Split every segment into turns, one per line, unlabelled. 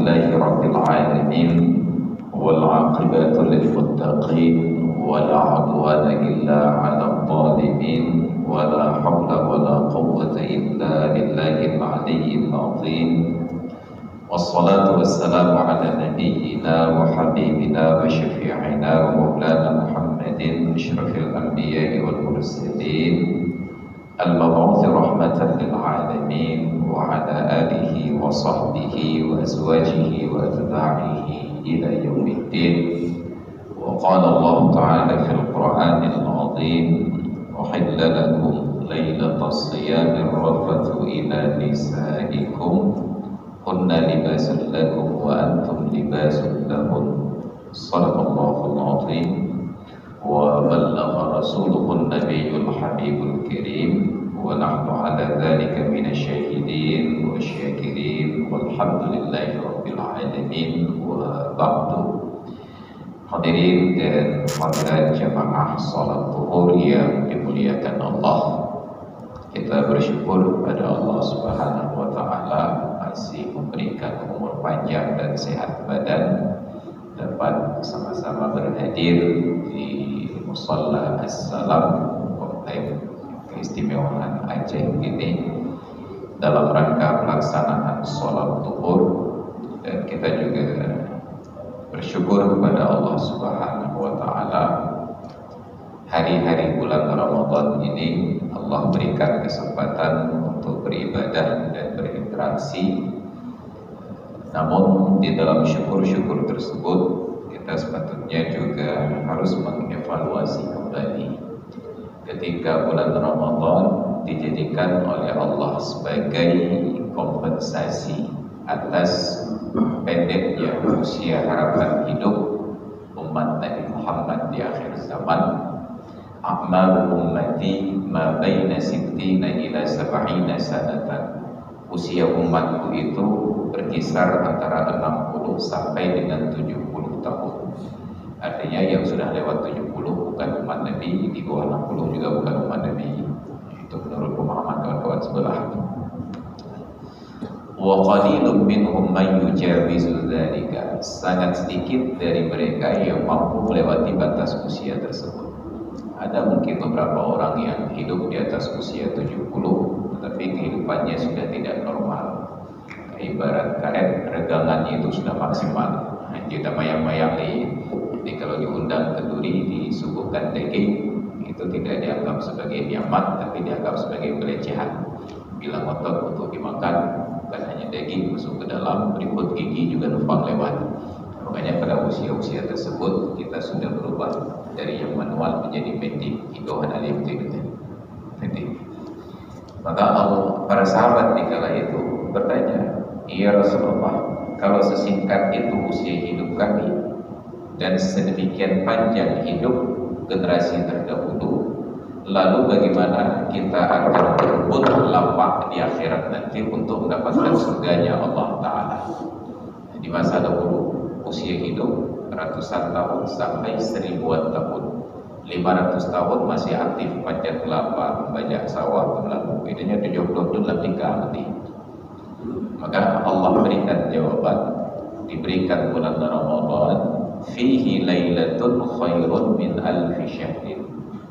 لله رب العالمين والعاقبة للمتقين ولا عدوان إلا على الظالمين ولا حول ولا قوة إلا بالله العلي العظيم والصلاة والسلام على نبينا وحبيبنا وشفيعنا ومولانا محمد أشرف الأنبياء والمرسلين المبعوث رحمة للعالمين وعلى آله وصحبه وأزواجه وأتباعه إلى يوم الدين. وقال الله تعالى في القرآن العظيم أحل لكم ليلة الصيام الرفث إلى نسائكم هن لباس لكم وأنتم لباس لهن صدق الله العظيم وبلغ رسوله النبي الحبيب الكريم ونحن على ذلك من الشاهدين والشاكرين والحمد لله رب العالمين. وبعد hadirin dan hadirat jamaah salat zuhur yang dimuliakan Allah, kita bersyukur pada Allah Subhanahu wa taala masih memberikan umur panjang dan sehat badan dapat sama-sama berhadir di Musalla As-Salam Komplek Keistimewaan Aceh ini dalam rangka pelaksanaan sholat zuhur, dan kita juga bersyukur kepada Allah Subhanahu wa taala hari-hari bulan Ramadan ini Allah berikan kesempatan untuk beribadah dan berinteraksi. Namun di dalam syukur-syukur tersebut kita sepatutnya juga harus mengevaluasi kembali ketika bulan Ramadan dijadikan oleh Allah sebagai kompensasi atas pendeknya usia harapan hidup umat Nabi Muhammad di akhir zaman. A'mal ummati ma baina sittina ila sab'ina sanatan. Usia umatku itu berkisar antara 60 sampai dengan 70 tahun. Artinya yang sudah lewat 70 bukan umat Nabi, di bawah 60 juga bukan umat Nabi. Itu menurut pemahaman kawan-kawan sebelah. Wa qalilun minhum man yujawizu dzalika. Sangat sedikit dari mereka yang mampu melewati batas usia tersebut. Ada mungkin beberapa orang yang hidup di atas usia 70 tetapi kehidupannya sudah tidak normal. Ibarat karet, regangannya itu sudah maksimal. Kita mayang-mayangi. Jadi kalau diundang kenduri disuguhkan daging, itu tidak dianggap sebagai nikmat tapi dianggap sebagai pelecehan. Bila ngotot untuk dimakan, bukan hanya daging masuk ke dalam, berikut gigi juga numpang lewat. Makanya pada usia-usia tersebut kita sudah berubah dari yang manual menjadi medik. Hidupan alim medik. Maka para sahabat di kala itu bertanya, "Ya Rasulullah, kalau sesingkat itu usia hidup kami dan sedemikian panjang hidup generasi terdahulu, lalu bagaimana kita akan berebut lapak di akhirat nanti untuk mendapatkan surganya Allah Ta'ala?" Di masa dahulu usia hidup ratusan tahun sampai 1000-an tahun. 500 tahun masih aktif panjat kelapa, membajak sawah, melaku. Itunya 70 dalam nikah mati. Maka Allah berikan jawaban, diberikan bulan Ramadan, fihi lailatun khairun min alfi syahrin.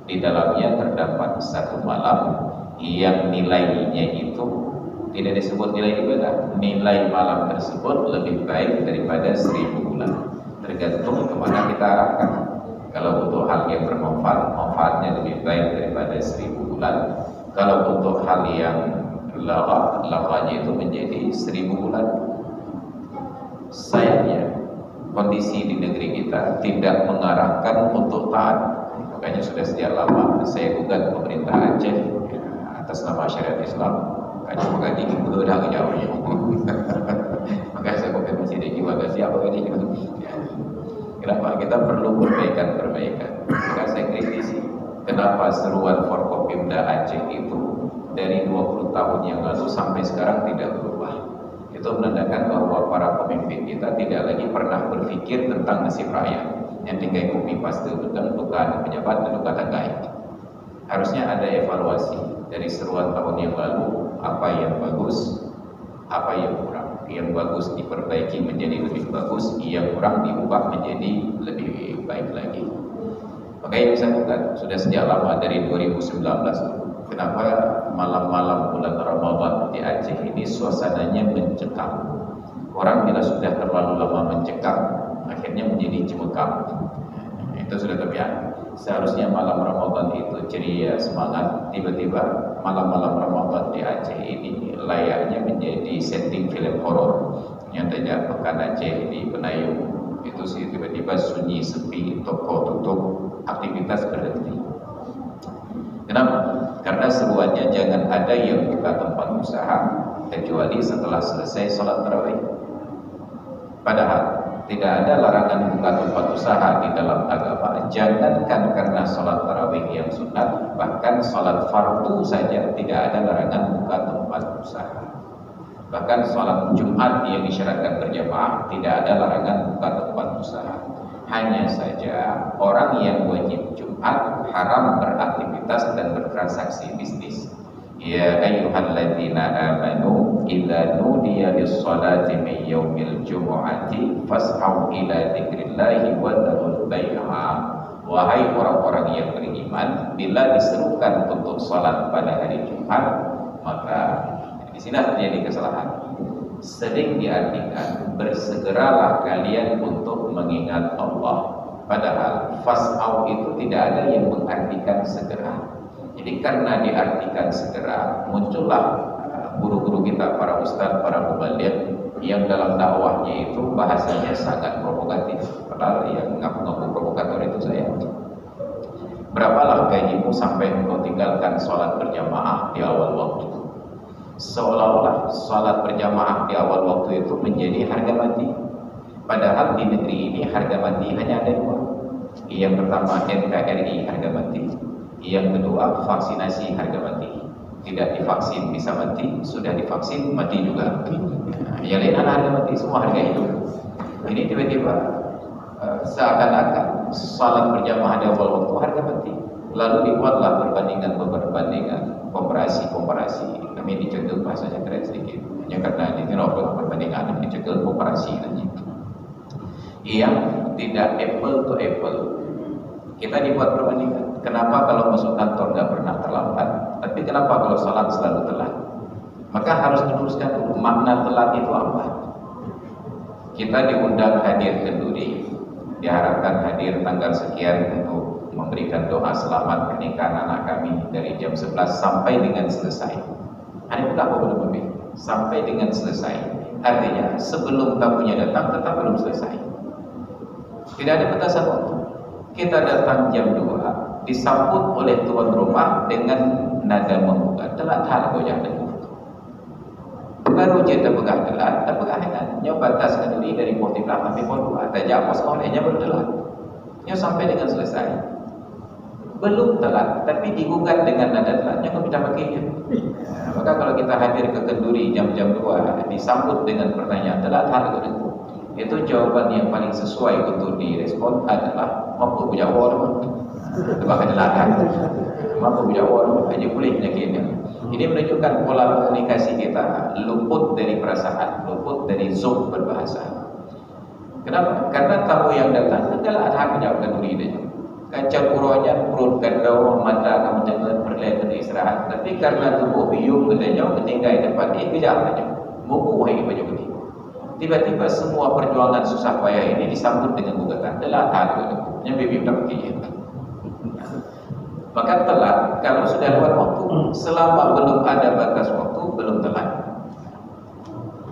Di dalamnya terdapat satu malam yang nilainya itu tidak disebut nilai ibadah. Nilai malam tersebut lebih baik daripada 1000 bulan. Tergantung kemana kita arahkan. Kalau untuk hal yang bermanfaat, manfaatnya lebih baik daripada 1000 bulan. Kalau untuk hal yang laganya itu menjadi 1000 bulan. Sayangnya kondisi di negeri kita tidak mengarahkan untuk taat. Makanya sudah sejak lama saya gugat pemerintah Aceh atas nama syariat Islam. Makanya mengganti berang jauhnya. Makanya saya konfirmasi di jiwa siapa ini. Kenapa kita perlu perbaikan? Maka saya kritisi, kenapa seruan Forkopimda Aceh itu dari 20 tahun yang lalu sampai sekarang tidak berubah? Itu menandakan bahwa para pemimpin kita tidak lagi pernah berpikir tentang nasib rakyat. Yang tinggal kopi paste bukan pejabat dan bukan tanggai. Harusnya ada evaluasi dari seruan tahun yang lalu, apa yang bagus, apa yang kurang. yang bagus diperbaiki menjadi lebih bagus, yang kurang diubah menjadi lebih baik lagi. Makanya saya bukan sudah sejak lama dari 2019, kenapa malam-malam bulan Ramadan di Aceh ini suasananya mencekam. Orang bila sudah terlalu lama mencekam, akhirnya menjadi cemekam. Itu sudah terbiasa. Seharusnya malam Ramadan itu ceria, semangat. Tiba-tiba malam-malam Ramadan di Aceh ini layaknya menjadi setting film horor. Yang terjadi pekan Aceh di Penayung itu sih tiba-tiba sunyi, sepi, toko tutup, aktivitas berhenti. Kenapa? Karena seruannya jangan ada yang buka tempat usaha kecuali setelah selesai sholat tarawih. Padahal tidak ada larangan buka tempat usaha di dalam agama. Jangankan karena sholat tarawih yang sunat, bahkan sholat fardu saja tidak ada larangan buka tempat usaha. Bahkan sholat Jumat yang disyaratkan berjamaah tidak ada larangan buka tempat usaha. Hanya saja orang yang wajib Jumat haram beraktivitas dan bertransaksi bisnis. Ya ayyuhalladzina amanu idza nudiya lis-salati min yaumil jumu'ati fas'au ila dzikrillahi wa dzarul bai'a. Wahai orang-orang yang beriman, bila diserukan untuk salat pada hari Jumat, maka di sini terjadi kesalahan. Sering diartikan bersegeralah kalian untuk mengingat Allah. Padahal fas'au itu tidak ada yang mengartikan segera. Jadi karena diartikan segera, muncullah guru-guru kita, para ustaz, para mubaligh yang dalam dakwahnya itu bahasanya sangat provokatif. Padahal yang ngaku-ngaku provokator itu saya. Berapalah gajimu sampai engkau tinggalkan sholat berjamaah di awal waktu? Seolah-olah sholat berjamaah di awal waktu itu menjadi harga mati. Padahal di negeri ini harga mati hanya ada dua. Yang pertama NKRI harga mati. Yang kedua vaksinasi harga mati. Tidak divaksin bisa mati, sudah divaksin mati juga. Yang lain harga mati, semua harga hidup. Ini tiba-tiba seakan-akan salat berjamaah di awal waktu harga mati. Lalu dibuatlah perbandingan, komparasi. Kami dicekel bahasanya keren sedikit. Hanya karena dikenal perbandingan, dicekel komparasi saja. Yang tidak apple to apple. Kita dibuat perbandingan. Kenapa kalau masuk kantor nggak pernah terlambat, tapi kenapa kalau salat selalu telat? Maka harus diluruskan dulu makna telat itu apa. Kita diundang hadir kenduri, diharapkan hadir tanggal sekian untuk memberikan doa selamat pernikahan anak kami dari jam 11 sampai dengan selesai. Ada bukan apa belum lebih? Sampai dengan selesai. Artinya sebelum tamunya datang tetap belum selesai. Tidak ada batasan waktu. Kita datang jam 2, disambut oleh tuan rumah dengan nada membuka. Telat hal kau jangan. Baru je terpegah telat, terpegah henan. Nyo batas kenduri dari pukul 3 sampai pukul 2. Tak jauh sekolahnya baru telat. Nyo sampai dengan selesai. Belum telat, tapi digugat dengan nada telatnya kau minta pakainya. Maka kalau kita hadir ke kenduri jam-jam 2, disambut dengan pertanyaan telat hal kau. Itu jawaban yang paling sesuai untuk direspon adalah mampu punya orang, bahkan telat, mampu punya orang hanya boleh penyakitnya. Ini menunjukkan pola komunikasi kita luput dari perasaan, luput dari zon berbahasa. Kenapa? Karena tamu yang datang adalah hak menjawabkan diri dia. Kacau uronya perut gadau mata kamu jangan perlahan istirahat. Tapi karena tubuh biung kedanya ketinggai tempat ini kejap aja, muku hai baju putih. Tiba-tiba semua perjuangan susah payah ini disambut dengan gugatan. Telat hal yang bibi tak pergi. Maka telat kalau sudah lewat waktu. Selama belum ada batas waktu belum telat.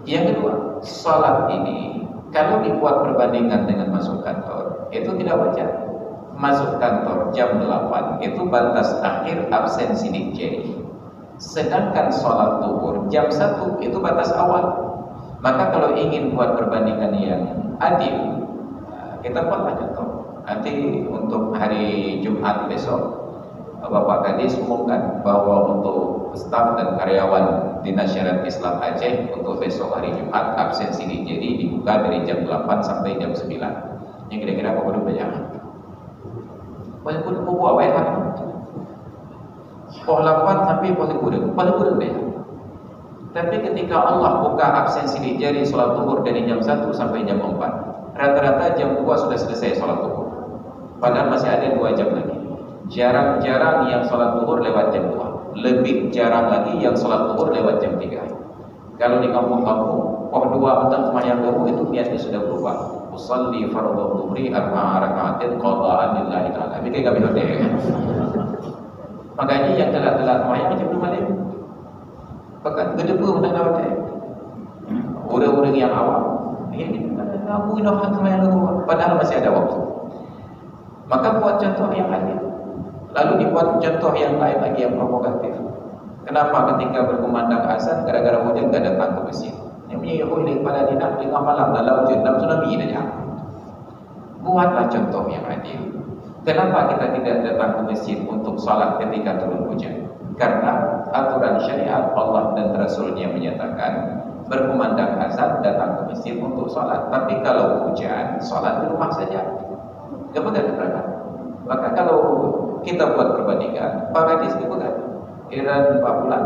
Yang kedua, salat ini kalau dibuat perbandingan dengan masuk kantor itu tidak wajar. Masuk kantor jam 8 itu batas akhir absen sidik jari. Sedangkan salat zuhur jam 1 itu batas awal. Maka kalau ingin buat perbandingan yang adil, kita buatlah contoh. Nanti untuk hari Jumat besok, Bapak Kadis umumkan bahwa untuk staf dan karyawan Dinas Syariat Islam Aceh untuk besok hari Jumat absen sidik jadi dibuka dari jam 8 sampai jam 9. Yang kira-kira apa perlu banyak? Paling kurang buat apa ya? Pukul 8 sampai paling kurang deh. Tapi ketika Allah buka absen sidik jari solat zuhur dari jam 1 sampai jam 4, rata-rata jam 2 sudah selesai solat zuhur. Padahal masih ada 2 jam lagi. Jarang-jarang yang solat zuhur lewat jam 2. Lebih jarang lagi yang solat zuhur lewat jam 3. Kalau di kampung-kampung, 2 tentang sembahyang zuhur itu niatnya sudah berubah. Usalli fardhu dhuhri 4 raka'atin qada'an lillahi ta'ala. Ini kayak gak bisa. Makanya yang telat-telat sembahyang macam mana dia? Bahkan gedebur tentang lawat orang-orang yang awam ini aku nak sembahyang zuhur padahal masih ada waktu. Maka buat contoh yang lain. Lalu dibuat contoh yang lain lagi yang provokatif. Kenapa ketika berkumandang azan gara-gara hujan tak datang ke masjid? Yang punya Yahudi pada dinak tengah malam dalam hujan dalam tsunami saja. Buatlah contoh yang adil. Kenapa kita tidak datang ke masjid untuk salat ketika turun hujan? Karena aturan syariat Allah dan Rasulnya menyatakan berkumandang azan datang ke masjid untuk salat. Tapi kalau hujan, salat di rumah saja. Kemudian berangkat. Maka kalau kita buat perbandingan, Pak Gadis kemudian kira 4 bulan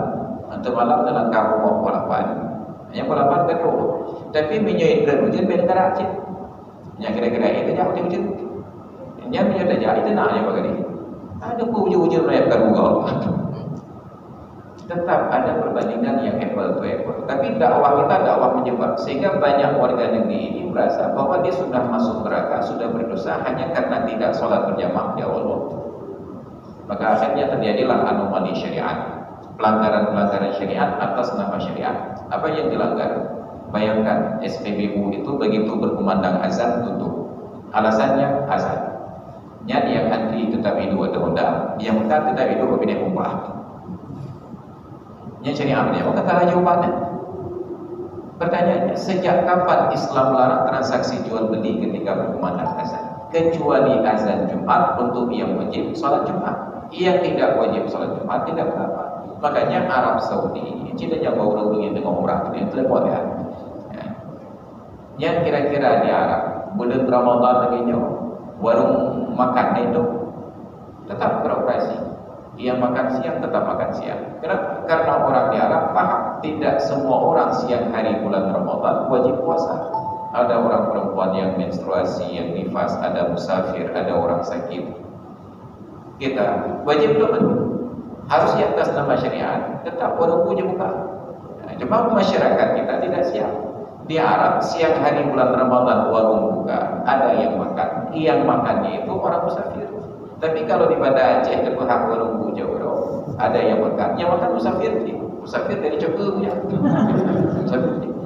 untuk malam dalam kampung Polapan, hanya Polapan kedua. Tapi menyuai hujan beda negara Aceh. Yang kira-kira itu jauh hujan. Yang menyuai jauh itu nak Pak Gadis. Ada hujan mereka juga. Tetap ada perbandingan yang apple to apple. Tapi dakwah kita dakwah menyebar sehingga banyak warga negeri ini merasa bahwa dia sudah masuk neraka, sudah berdosa hanya karena tidak sholat berjamaah di awal waktu. Maka akhirnya terjadilah anomali syariat, pelanggaran-pelanggaran syariat atas nama syariat. Apa yang dilanggar? Bayangkan SPBU itu begitu berkumandang azan tutup. Alasannya azan. Yang anti tetap hidup ada yang tak tetap hidup berpindah umrah. Yang syariah dia, kata lagi jawabannya. Pertanyaannya, sejak kapan Islam melarang transaksi jual beli ketika berkumandang azan? Kecuali azan Jumat untuk yang wajib salat Jumat. Yang tidak wajib salat Jumat tidak apa-apa. Makanya Arab Saudi, ceritanya orang-orang yang tengah umrah itu telepon ya. Yang kira-kira di Arab, bulan Ramadan begini, warung makan itu tetap beroperasi. Dia makan siang tetap makan siang. Kenapa? Karena orang di Arab paham tidak semua orang siang hari bulan Ramadan wajib puasa. Ada orang perempuan yang menstruasi, yang nifas, ada musafir, ada orang sakit. Kita wajib doa. Harus di atas nama syariat. Tetap orang punya buka. Cuma masyarakat kita tidak siap. Di Arab siang hari bulan Ramadan warung buka, ada yang makan. Yang makannya itu orang musafir. Tapi kalau di Banda Aceh ke pihak warung jauh, ada yang makan. Yang makan musafir dari Jokowi.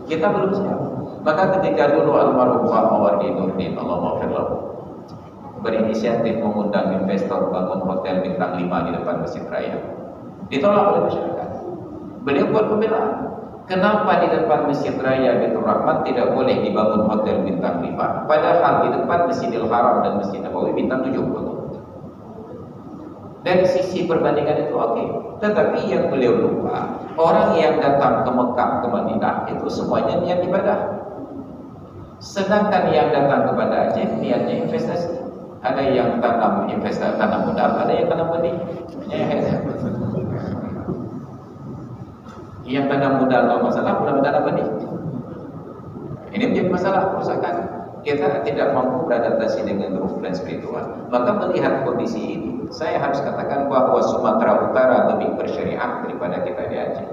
Kita belum siap. Maka ketika dulu almarhum Pak Mawardi Nurdin, Allah maafkanlah, berinisiatif mengundang investor bangun hotel bintang 5 di depan Masjid Raya, ditolak oleh masyarakat. Beliau buat pembelaan. Kenapa di depan Masjid Raya Baitur Rahman tidak boleh dibangun hotel bintang 5? Padahal di depan Masjidil Haram dan Masjid Nabawi bintang 70. Dari sisi perbandingan itu oke. Tetapi yang beliau lupa, orang yang datang ke Mekah, ke Madinah itu semuanya niat ibadah. Sedangkan yang datang kepada Aceh niatnya investasi. Ada yang tanam investasi, tanam modal, ada yang tanam benih. Yang tanam modal kalau masalah, bukan tanam benih. Ini menjadi masalah kerusakan. Kita tidak mampu beradaptasi dengan ruh dan spiritual. Maka melihat kondisi ini, saya harus katakan bahwa Sumatera Utara lebih bersyariat daripada kita di Aceh.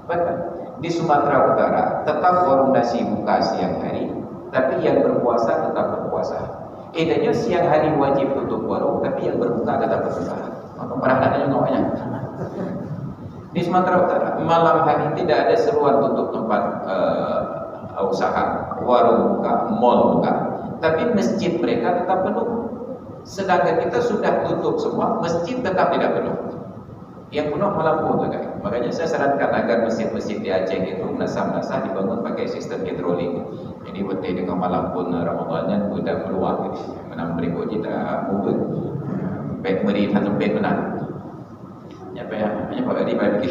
Bahkan di Sumatera Utara tetap warung nasi buka siang hari, tapi yang berpuasa tetap berpuasa. Bedanya siang hari wajib tutup warung, tapi yang berbuka tetap berbuka. Maka perhatiannya namanya. Di Sumatera Utara malam hari tidak ada seruan tutup tempat usaha, warung buka, mall buka, tapi masjid mereka tetap penuh. Sedangkan kita sudah tutup semua, masjid tetap tidak penuh. Yang penuh malam pun guys. Makanya saya sarankan agar masjid-masjid di Aceh itu nasah-nasah dibangun pakai sistem hidrolik. Jadi waktu dengan malam pun Ramadannya sudah keluar. Menang berikut kita mobil, baik meri tanam baik menang. Apa ya? Hanya pakai di bagi.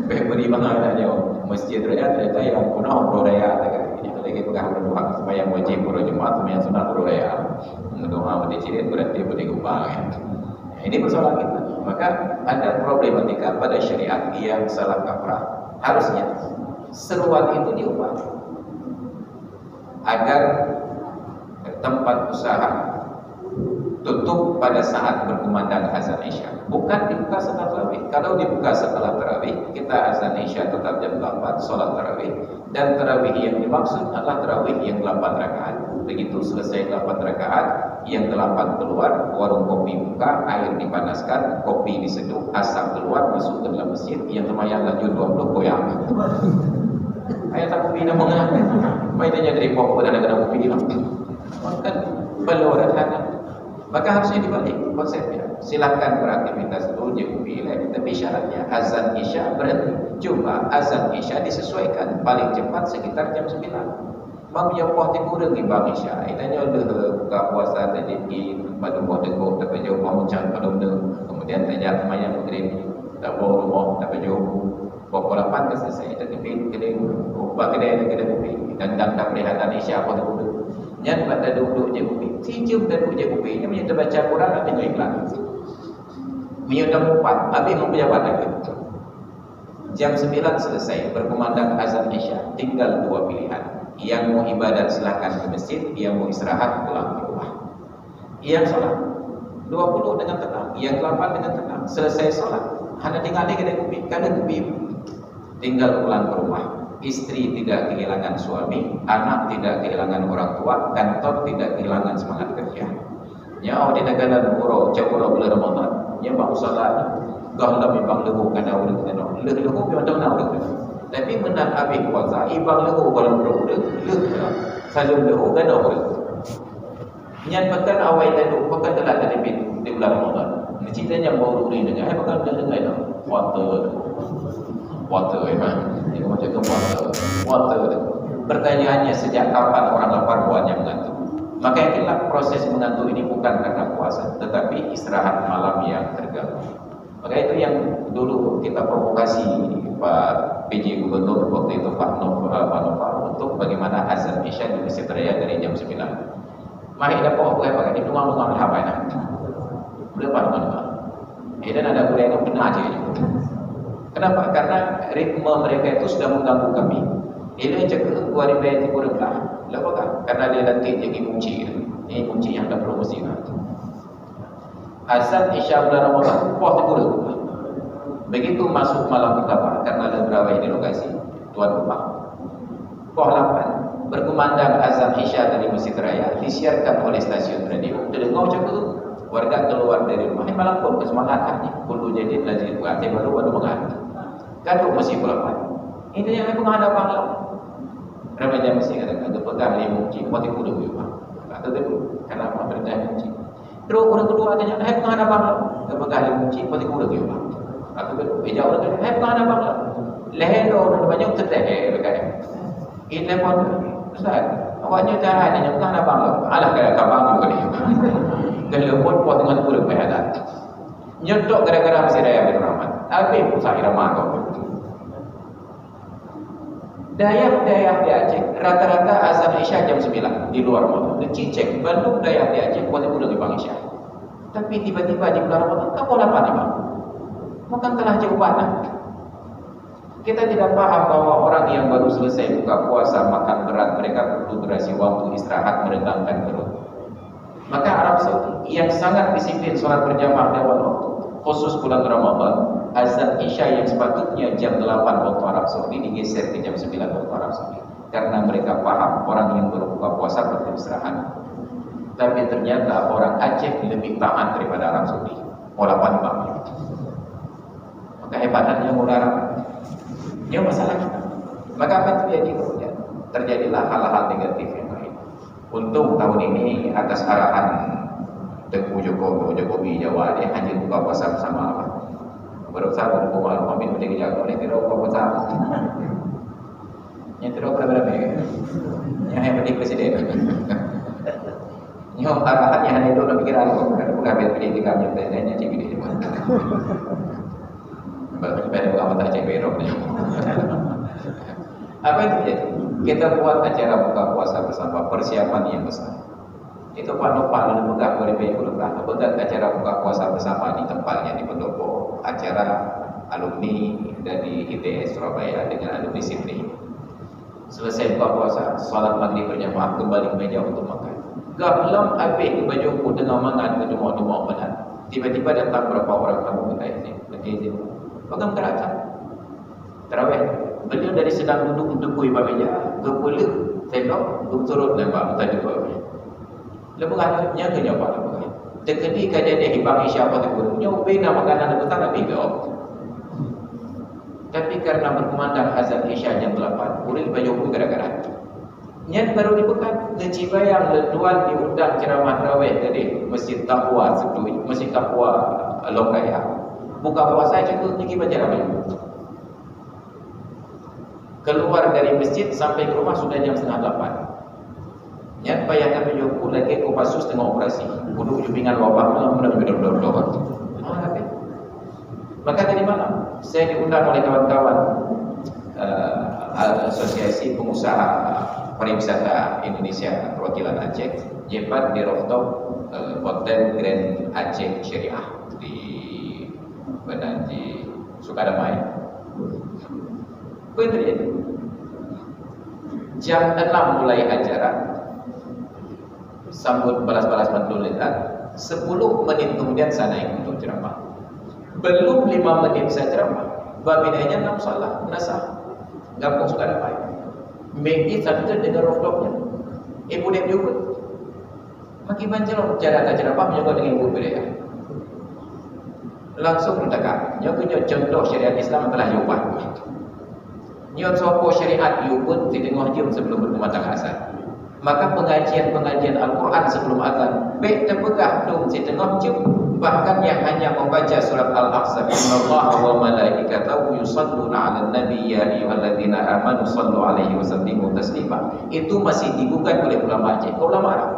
Baik meri mana dia masjid raya ternyata yang penuh pro raya kan. Jadi lagi pegang berdoa supaya wajib pro Jumat yang sunat pro raya. Doa berdijirin berarti berdigubah. Ini persoalan kita. Maka ada problematika pada syariat yang salah kaprah. Harusnya seruan itu diubah agar tempat usaha tutup pada saat berkumandang azan Isya, bukan dibuka setelah tarawih. Kalau dibuka setelah tarawih, kita azan Isya tetap jam 8, sholat tarawih, dan tarawih yang dimaksud adalah tarawih yang 8 rakaat. Begitu selesai 8 rakaat, yang 8 keluar, warung kopi buka, air dipanaskan, kopi diseduh, asap keluar, masuk ke dalam masjid, yang lumayan lanjut 20 goyang. Ayat tak kopi nama ngah. Mainnya dari pokok dan ada kopi di lantai. Kan beluaran hangat. Maka harusnya dibalik konsepnya. Silakan beraktivitas dulu je kopi lain, tapi syaratnya azan Isya berhenti. Cuma azan Isya disesuaikan paling cepat sekitar jam 9. Bang yang puas tidur di bang Isya. Itanya udah buka puasa tadi di pada buah teguk, tapi jauh pamucan pada benda. Kemudian tanya temannya maghrib, tak bawa rumah, tak jauh. Pukul 8 dah selesai. Kita kedai ubah kedai kopi. Dan tak perihatan Isya apa tu. Yang buat duduk je kopi. Sijum duduk je kopi. Ini punya terbaca Quran nak tengok iklan. Menyudah 4. Habis mempejabat lagi. Jam 9 selesai. Berkumandang azan Isya. Tinggal 2 pilihan. Yang mau ibadat silakan ke masjid. Yang mau istirahat pulang ke rumah. Yang solat 20 dengan tenang. Yang 8 dengan tenang. Selesai solat. Hanya tinggal lagi kedai kopi. Kada kopi. Tinggal pulang ke rumah. Istri tidak kehilangan suami, anak tidak kehilangan orang tua, kantor tidak kehilangan semangat kerja. Nyawa di negara negara jauh bulan Ramadan. Nya bang salat, gahlah memang lehu kana ulah kena. Lehu memang tak nak ulah. Tapi menang habis puasa, ibang lehu kalau berulah, lehu. Selalu lehu kana ulah. Nya pekan awal tadi, pekan telah tadi di bulan Ramadan. Ceritanya baru ni dengar, pekan dah dengar dah. Water memang. Ini macam water. Pertanyaannya sejak kapan orang lapar buatnya mengantuk? Maka itulah proses mengantuk ini bukan karena puasa, tetapi istirahat malam yang terganggu. Maka itu yang dulu kita provokasi Pak PJ Gubernur waktu itu Pak Nova untuk bagaimana azan Isya di Masjid Raya dari jam 9. Mari kita pokoknya pakai di rumah-rumah apa ini? Boleh apa? Dan ada boleh yang benar aja. Kenapa? Karena ritme mereka itu sudah mengganggu kami. Ini cakap gua ribayat ibu rendah. Kenapa kan? Karena dia nanti jadi kunci. Ini kunci yang dah promosi. Azan Isya bulan Ramadan, puas tidur. Begitu masuk malam pertama, karena ada berawai di lokasi tuan rumah. Puas 8 berkumandang azan Isya dari Masjid Raya, disiarkan oleh stasiun radio. Terdengar cakap warga keluar dari rumah. Malam pun kesemangatannya. Kudu jadi lazim buat baru mengantuk. Kadang masih berapa? Ini yang aku menghadap Allah. Remaja mesti katakan, "Aku pegang limau cik, mati kudu juga." Atau tu, kenapa berjalan cik? Terus orang kedua tanya, "Aku menghadap Allah." Aku pegang limau cik, mati kudu juga. Atau tu, orang kedua, "Aku menghadap Allah." Leher orang banyak terteh berkata. Ini pun, Ustaz, awaknya jahat tanya, "Menghadap Allah." Alah kaya kabang juga ni. Dan lepon puas dengan kudu berhadap. Nyetok gara-gara Masjid Raya bin Rahmat. Habis pusat irama kau. Dayak-dayak di Aceh, rata-rata azan Isya jam 9 di luar Ramadan. Cicek, Bandung dayak di Aceh, kuat itu lagi bang Isya. Tapi tiba-tiba di bulan Ramadan, tak boleh apa nih bang? Makan telah jauh banget. Kita tidak paham bahwa orang yang baru selesai buka puasa, makan berat, mereka perlu durasi waktu istirahat meregangkan perut. Maka Arab Saudi yang sangat disiplin sholat berjamaah di awal waktu, khusus bulan Ramadan, azan Isya yang sepatutnya jam 8 waktu Arab Saudi digeser ke jam 9 waktu Arab Saudi. Karena mereka paham orang yang berbuka puasa perlu istirahat. Tapi ternyata orang Aceh lebih taat daripada Arab Saudi. Walaupun bang. Maka hebatnya Arab. Ini masalah kita. Maka apa terjadi kemudian? Terjadilah hal-hal negatif yang lain. Untung tahun ini atas arahan Tengku Jokowi Jawa dia hanya buka puasa bersama Allah. Berusaha untuk malu amin boleh jaga oleh tidak buka puasa. Yang tidak berapa yang penting presiden. Nyo arahannya hanya itu nak pikiran kok. Bukan pilih tiga jam tanya cik pilih cuma. Baru pada buka mata cik berok. Apa yang terjadi? Kita buat acara buka puasa bersama, persiapan yang besar. Itu Pak Nopal yang pegang boleh bayar pula. Pegang acara buka puasa bersama di tempatnya di pendopo, acara alumni dari ITS Surabaya dengan alumni Sydney. Selesai buka puasa, salat maghrib berjamaah, kembali ke meja untuk makan. Gaplam habis di baju ku tengah mangan ke rumah-rumah benar. Tiba-tiba datang beberapa orang tamu minta izin. Pegang teracan. Tarawih. Beliau dari sedang duduk untuk kuih meja, kepala tengok, duduk turut lembak tadi bawah. Lepas nya ke nyawa lepas. Tekedi kajian dia hibang isya apa tu? Nyobain nama makanan petang tapi gak. Tapi karena berkumandang azan isya jam 8, boleh baju ku gara-gara. Nya baru dipekan Cibayang leduan diundang ceramah tarawih tadi Masjid Taqwa Sedui, Masjid Taqwa Lokaya. Buka puasa cukup pergi baca tarawih. Keluar dari masjid sampai ke rumah sudah jam 7:30. Nya bayangkan baju lagi Kopassus tengah operasi. Duduk jupingan wabah malam benar-benar. Maka tadi malam saya diundang oleh kawan-kawan Asosiasi Pengusaha Pariwisata Indonesia perwakilan Aceh, Jepat di rooftop Hotel Grand Aceh Syariah di Sukadamai. Apa yang terjadi? Jam 6 mulai acara, sambut balas-balas mantul letak. 10 menit kemudian saya naik untuk ceramah. Belum 5 menit saya ceramah, babinanya 6 salah, nasah. Gabung Sukadamai. Megi sampai dengan rooftopnya. Ibu dia juga. Maki banjir cara ceramah menjaga dengan ibu beliau. Langsung mendekat. Nyonya contoh syariat Islam telah diubah. Nyonya sopo syariat diubah di tengah jam sebelum berkumandang azan. Maka pengajian Al-Quran sebelum azan baik terpegah dong di tengah jam. Bahkan yang hanya membaca surat Al-Aqsa, innallaha wa malaikatahu yusalluna 'alan nabi ya ayyuhalladzina amanu sallu 'alaihi wa sallimu taslima, itu masih digugat oleh ulama Aceh, ulama Arab.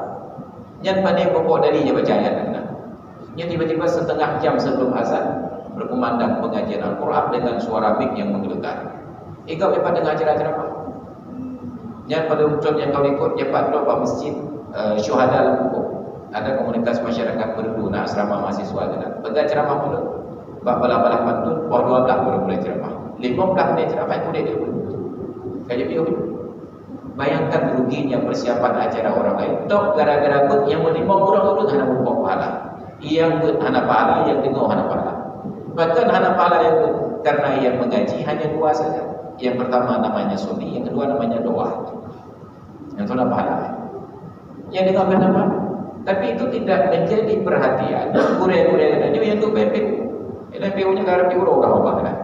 Yang pandai pokok dari dia baca ayat benar. Yang tiba-tiba setengah jam sebelum azan berkumandang pengajian Al-Quran dengan suara mic yang menggelegar. Ikut lepas dengar acara-acara. Yang pada ujung yang kau ikut cepat doa masjid Syuhada Lampung. Ada komunitas masyarakat berdu nak asrama mahasiswa dan pegang ceramah dulu. Bab bala-bala pantun, pukul 12 baru mulai ceramah. 15 menit ceramah itu dia dulu. Kayak dia. Bayangkan ruginya persiapan acara orang lain. Tok gara-gara pun yang menerima kurang dulu hana membawa pahala. Yang buat hana pahala, yang dengar hana pahala. Bahkan hana pahala yang buat karena yang mengaji hanya 2 saja. Yang pertama namanya sunni, yang kedua namanya doa. Yang itu pahala. Yang dengar nama. Tapi itu tidak menjadi perhatian. Gure-gure aja yang tu PPU. PPU-nya garap di orang apa kan?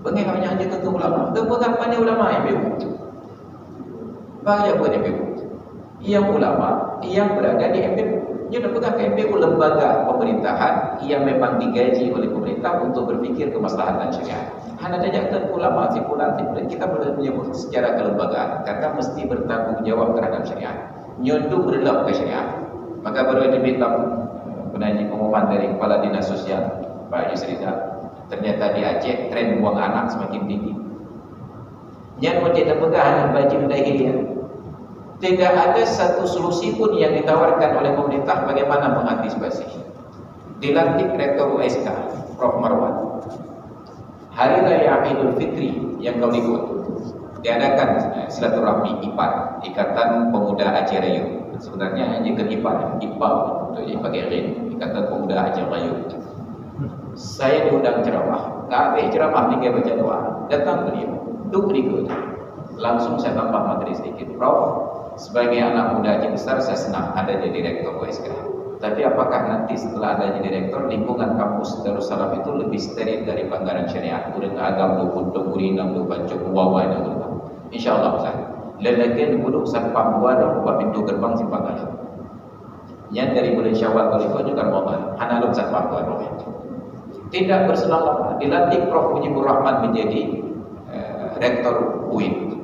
Bagaimana hanya ke ulama? Kepegang mana ulama PPU? Banyak buat PPU. Yang ulama yang berada di MPU. Dia pegang MPU lembaga pemerintahan yang memang digaji oleh pemerintah untuk berfikir kemaslahatan syariat. Hanya saja ke ulama sipulan kita boleh menyebut secara kelembagaan karena mesti bertanggung jawab terhadap syariat. Nyonduk berelok ke syariat. Maka baru ada berita pengumuman dari Kepala Dinas Sosial Pak Yusri Rizal. Ternyata di Aceh tren buang anak semakin tinggi. Yang tidak pegang baju dahiliah. Tidak ada satu solusi pun yang ditawarkan oleh pemerintah bagaimana mengantisipasi. Dilantik Rektor USK Prof Marwan. Hari Raya Idul Fitri yang kau ikut diadakan silaturahmi IPAR, Ikatan Pemuda Aceh Rayu. Sebenarnya hanya ke IPAR untuk dipakai ring, Ikatan Pemuda Aceh Rayu. Saya diundang ceramah, habis ceramah tinggal baca doa, datang beliau, duduk berikut. Langsung saya tambah materi sedikit. Prof, sebagai anak muda Aceh besar saya senang ada jadi direktur USK. Tapi apakah nanti setelah ada jadi direktur lingkungan kampus Darussalam itu lebih steril dari Banggaran Syariah? Kurang agam lu puntung kurinam lu bancuk wawa dan lu. InsyaAllah Ustaz. Lelakian duduk sampai buat dan buka pintu gerbang simpang galau. Yang dari bulan Syawal kali itu juga Ramadan. Hanalum sampai buat tidak berselang lama dilantik Prof Mujibur Rahman menjadi rektor UIN.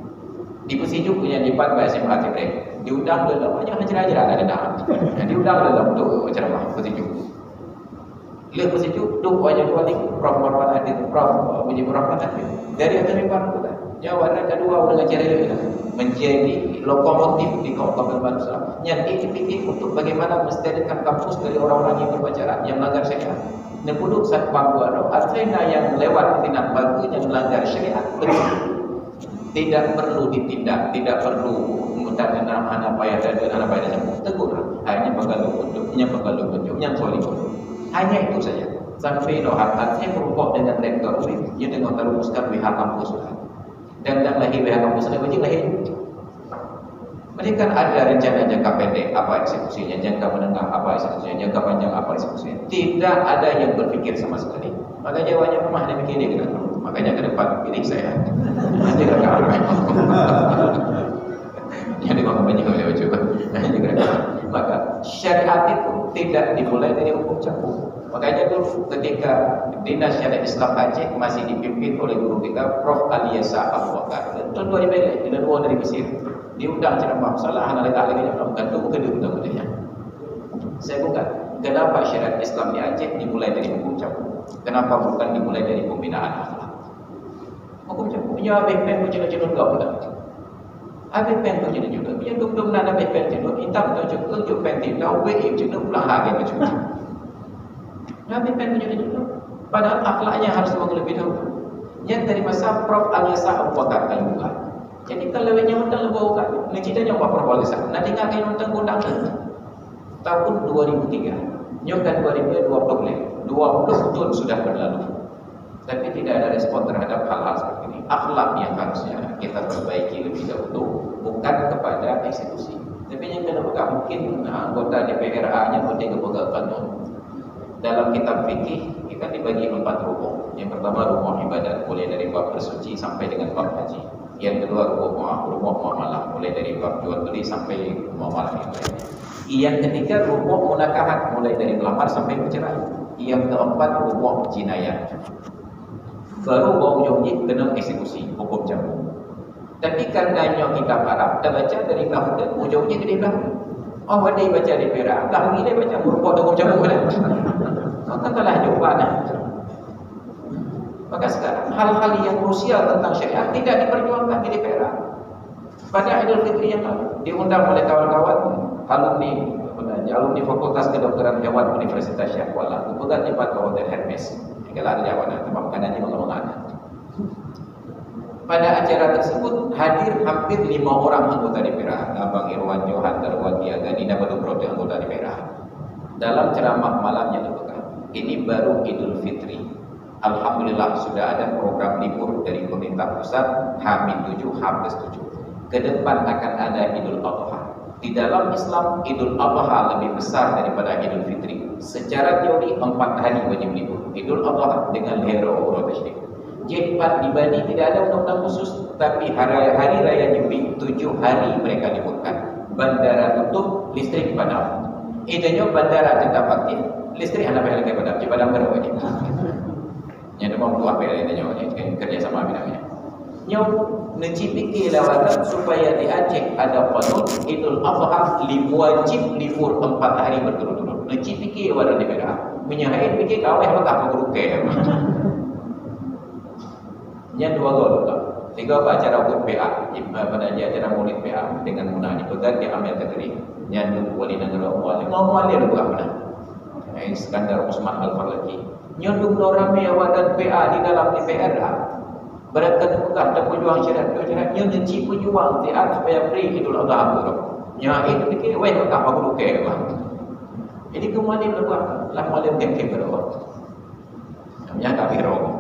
Di Pesiju punya Jipat SMA Tibrek. Diundang dalam banyak acara-acara ada dah. Diundang dalam untuk ceramah Pesiju. Lihat Pesiju tu banyak kali Prof Marwan hadir, Prof Mujibur Rahman hadir. Dari atas mimbar kita. Jawab kedua orang acara ini. menjadi lokomotif di kaum bangsa yang dipilih untuk bagaimana mensterilkan kampus dari orang-orang yang berpacaran, yang melanggar syariat. Nepuluk satu pangguan artinya yang lewat tindak bagus yang melanggar syariat tidak perlu ditindak, tidak perlu mentanam anak payah dan anak payah dan tegur. Hanya pengalu untuknya solihun. Hanya itu saja. Sampai doa artinya berubah dengan rektor dia dengan terumuskan pihak kampus dan lahir pihak kampus wajib lahir. Mereka ada rencana jangka pendek apa eksekusinya, jangka menengah apa eksekusinya, jangka panjang apa eksekusinya. Tidak ada yang berpikir sama sekali. Maka jawabnya rumah ada mikir dia kena. Makanya ke depan pilih saya. Nanti kakak yang dimana banyak oleh coba. Maka syariat itu tidak dimulai dari hukum campur. Makanya dulu ketika Dinas Syariat Islam Aceh masih dipimpin oleh guru kita Prof. Aliyasa Abu Bakar. Dan dua ibelek, dan dua dari Mesir. Diundang ceramah salah anak lagi dalam gantung ke diundang-undangnya. Saya bukan. Kenapa syariat Islam di Aceh dimulai dari hukum campur? Kenapa bukan dimulai dari pembinaan akhlak? Hukum campur. Ya, pen berjenis-jenis enggak bukan. Habis pen berjenis-jenis. Ya, dum-dum nak habis pen jenis. Hitam tak cukup pen tidak. WI jenis pulang harga macam itu. Habis pen berjenis-jenis. Padahal akhlaknya harus lebih dahulu. Yang dari masa Prof. Aliyasa Abu Bakar Al-Bukhari. Jadi kalau yang undang lebih kan, necitanya apa perbalasan. Nanti ngak yang undang tahun 2003, nyokkan 2020 tahun sudah berlalu. Tapi tidak ada respon terhadap hal-hal seperti ini. Akhlak yang harusnya kita perbaiki lebih dahulu, bukan kepada eksekusi. Tapi yang kedua mungkin anggota DPRA-nya penting kepegang kanun. Dalam kitab fikih kita dibagi 4 rukun. Yang pertama rukun ibadat, mulai dari bab bersuci sampai dengan bab haji. Yang kedua rukun muamalah, mulai dari bab jual beli sampai muamalah yang lain. Yang ketiga rukun munakahat, mulai dari melamar sampai bercerai. Yang keempat rukun jinayah. Baru ujungnya kena eksekusi, hukum campur. Tapi karenanya kitab Arab kita baca dari belakang dan ujungnya dari belakang. Oh, dia baca di Perak, belakang ini baca rukun hukum campur. Maka telah jawabannya. Maka sekarang hal-hal yang krusial tentang syariat tidak diperjuangkan di DPR. Pada Idul Fitri yang lalu diundang oleh kawan-kawan alumni Fakultas Kedokteran Hewan Universitas Syah Kuala pegang tempat Hotel Hermes. Kalau ada jawaban tempat makanannya mengelola. Pada acara tersebut hadir hampir 5 orang anggota DPR. Abang Irwan Johan Darwan Tiaga Nina Badubrote anggota DPR. Dalam ceramah malamnya dipegang. Ini baru Idul Fitri. Alhamdulillah sudah ada program libur dari pemerintah pusat H-7, H+7. Ke depan akan ada Idul Adha. Di dalam Islam Idul Adha lebih besar daripada Idul Fitri. Secara teori 4 hari wajib libur. Idul Adha dengan hari Raya Tasyrik. J4 di Bali tidak ada undang-undang khusus, tapi hari raya Nyepi 7 hari mereka liburkan. Bandara tutup, listrik padam. Idenya bandara tetap aktif, listrik anda bayar lagi padam. Padam berapa ini? Yang demam tu apa yang dia kerja sama namanya. Nyau neci fikir lawan supaya di Aceh ada qanun Idul Adha wajib libur 4 hari berturut-turut. Neci fikir wadah di Perak. Menyahai fikir kau yang tak beruke. Yang 2 gol tak. 3 acara ukut PA, pada acara Maulid PA dengan munah dipegang di ambil negeri. Yang 2 wali negara Muhammad dia bukan benar. Iskandar Usman Al-Farlaki. Nyondung orang mewadan PA di dalam DPR berangkat bukan ada pejuang syariat yang nenci pejuang di supaya beri Idul Adha nya itu fikir weh tak apa ke jadi kembali berbuat lah malam ke berbuat namanya kafiro.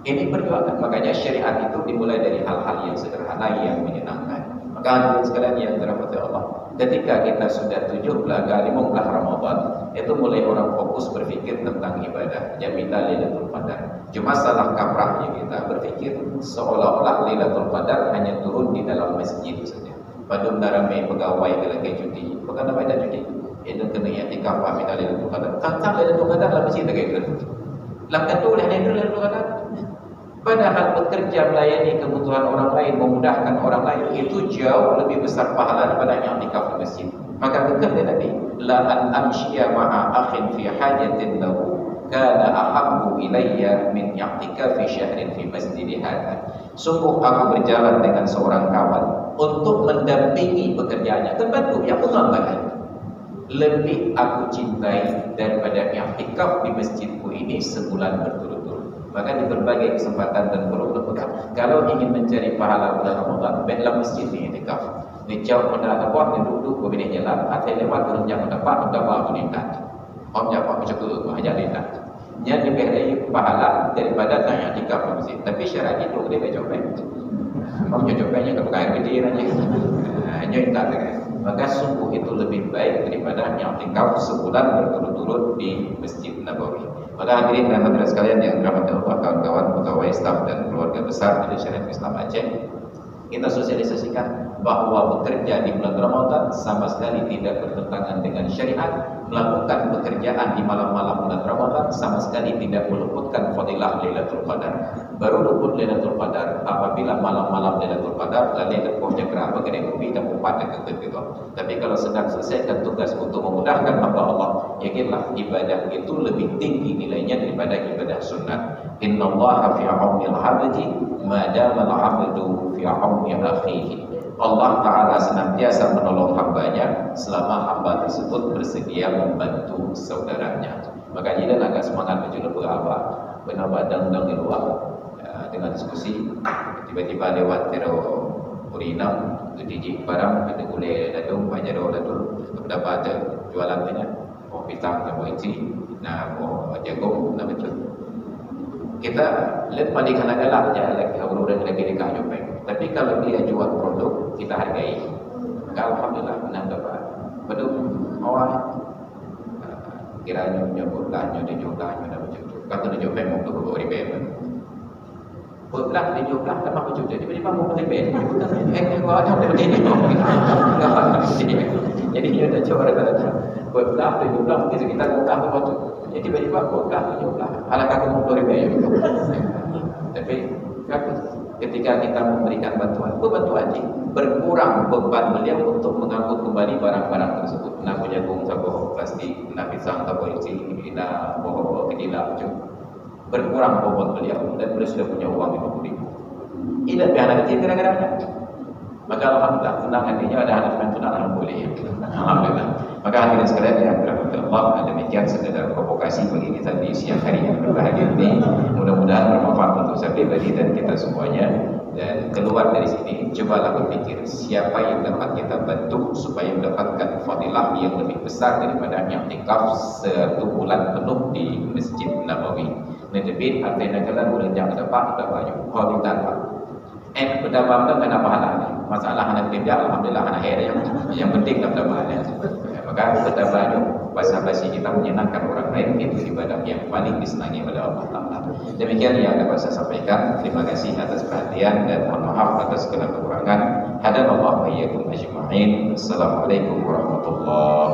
Ini perjuangan. Makanya syariat itu dimulai dari hal-hal yang sederhana yang menyenangkan. Maka hadirin sekalian yang dirahmati Allah, ketika kita sudah 15 Ramadan, itu mulai orang fokus berpikir tentang ibadah. Jamilah Lailatul Qadar. Cuma salah kaprahnya kita berpikir seolah-olah Lailatul Qadar hanya turun di dalam masjid saja. Padahal ramai pegawai kelaki cuti. Bukan apa ada cuti. Itu kena i'tikaf Jamilah Lailatul Qadar. Tentang Lailatul Qadar dalam masjid tak kira. Lakukan tu oleh Lailatul Qadar. Padahal bekerja melayani kebutuhan orang lain, memudahkan orang lain, itu jauh lebih besar pahala daripada yang i'tikaf di masjid. Maka betul dia tadi, la an amshiya ma'a akhin fi hajatin lahu kana ahabbu ilayya min i'tikaf fi syahrin fi masjid hadha. Sungguh aku berjalan dengan seorang kawan untuk mendampingi pekerjaannya. Tentu yang mengatakan lebih aku cintai daripada i'tikaf di masjidku ini sebulan berturut-turut. Maka di berbagai kesempatan dan perlu kalau ingin mencari pahala bulan Ramadan, baiklah masjid di i'tikaf. Dicau pada apa duduk ke bini jalan, atau lewat turun jam dapat aku nintat. Om jawab macam tu ajar nintat. Nya lebih ada pahala daripada tanya i'tikaf di masjid. Tapi syarat itu dia baca Om cocoknya ke pakai berdiri aja. Hanya tak dengan. Maka sungguh itu lebih baik daripada i'tikaf sebulan berturut-turut di Masjid Nabawi. Maka hadirin dan hadirat sekalian yang dirahmati Allah, kawan-kawan pegawai staf dan keluarga besar dari Syariat Islam Aceh, kita sosialisasikan bahwa bekerja di bulan Ramadan sama sekali tidak bertentangan dengan syariat. Melakukan pekerjaan di malam-malam bulan Ramadan sama sekali tidak meluputkan fadilah Lailatul Qadar. Baru luput Lailatul Qadar apabila malam-malam Lailatul Qadar lalu lepohnya kerana kedai kopi dan umpat dan ketika. Tapi kalau sedang selesaikan tugas untuk memudahkan hamba Allah, yakinlah ibadah itu lebih tinggi nilainya daripada ibadah sunat. Innallaha fi 'aunil 'abdi ma dama al-'abdu fi 'auni akhihi. Allah Ta'ala senantiasa menolong hambanya selama hamba tersebut bersedia membantu saudaranya. Maka jadi agak semangat menjual berapa benar badan di luar dengan diskusi. Tiba-tiba lewat tero Purinam dijik barang ada gulai dadung banyak dadung dapat ada jualan punya pisang dan isi nah jagung dan macam kita lihat paling kadang-kadang je lagi orang lagi dekat jopeng. Tapi kalau dia jual produk kita hargai. Alhamdulillah menang dapat. Betul awal kiranya nyebutlah dia jumlahnya dan macam tu. Kata dia jopeng untuk beri payment. Belah dia jumlah tak apa cuci. Tiba-tiba mau beli payment. Gua ada begini. Jadi dia dah coba kata belah dia jumlah mungkin sekitar muka tu waktu. Jadi tiba-tiba belah dia jumlah. Alangkah kamu beri payment. Tapi ketika kita memberikan bantuan, bantuan ini berkurang beban beliau untuk mengangkut kembali barang-barang tersebut. Nak jagung, saboh plastik, nak pisang, saboh isi, nak bohong kedila macam berkurang beban beliau dan beliau sudah punya uang 50,000. Ini lebih anak kecil kadang-kadang. Maka alhamdulillah tenang hatinya ada anak yang tunang boleh. Alhamdulillah. Maka hadirin sekalian yang dirahmati Allah, demikian sekedar provokasi bagi kita di siang hari yang berbahagia ini. Mudah-mudahan bermanfaat untuk saya pribadi dan kita semuanya. Dan keluar dari sini, cobalah berpikir siapa yang dapat kita bantu supaya mendapatkan fadilah yang lebih besar daripada i'tikaf 1 bulan penuh di Masjid Nabawi. Nedebit artinya kalau bulan yang dapat kita banyak. Kalau kita dapat berdampak dengan pahala. Masalah anak kerja, alhamdulillah anak hari yang penting dapat pahala. Maka berdampak basa-basi kita menyenangkan orang lain itu ibadah yang paling disenangi oleh Allah Taala. Demikian yang dapat saya sampaikan. Terima kasih atas perhatian dan mohon maaf atas segala kekurangan. Hadanallahu wa iyyakum ajma'in. Assalamualaikum warahmatullahi